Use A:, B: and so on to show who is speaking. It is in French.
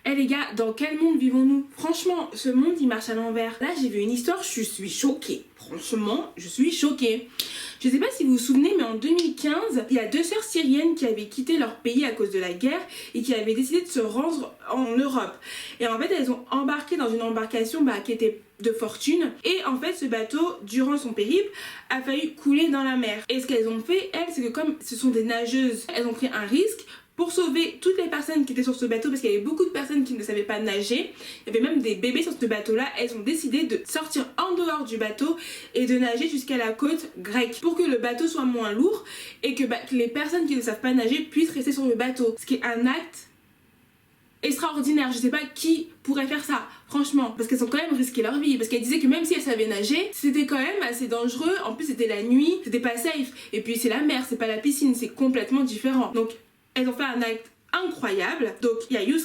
A: Eh les gars, dans quel monde vivons-nous? Franchement, ce monde il marche à l'envers. Là j'ai vu une histoire, je suis choquée. Franchement, je suis choquée. Je sais pas si vous vous souvenez, mais en 2015, il y a 2 sœurs syriennes qui avaient quitté leur pays à cause de la guerre et qui avaient décidé de se rendre en Europe. Et en fait, elles ont embarqué dans une embarcation qui était de fortune. Et en fait, ce bateau, durant son périple, a failli couler dans la mer. Et ce qu'elles ont fait, elles, c'est que comme ce sont des nageuses, elles ont pris un risque pour sauver toutes les personnes qui étaient sur ce bateau, parce qu'il y avait beaucoup de personnes qui ne savaient pas nager. Il y avait même des bébés sur ce bateau-là. Elles ont décidé de sortir en dehors du bateau et de nager jusqu'à la côte grecque pour que le bateau soit moins lourd et que les personnes qui ne savent pas nager puissent rester sur le bateau. Ce qui est un acte extraordinaire. Je sais pas qui pourrait faire ça, franchement, parce qu'elles ont quand même risqué leur vie, parce qu'elles disaient que même si elles savaient nager, c'était quand même assez dangereux. En plus, c'était la nuit, c'était pas safe. Et puis c'est la mer, c'est pas la piscine, c'est complètement différent. Donc elles ont fait un acte incroyable. Donc il y a Yousra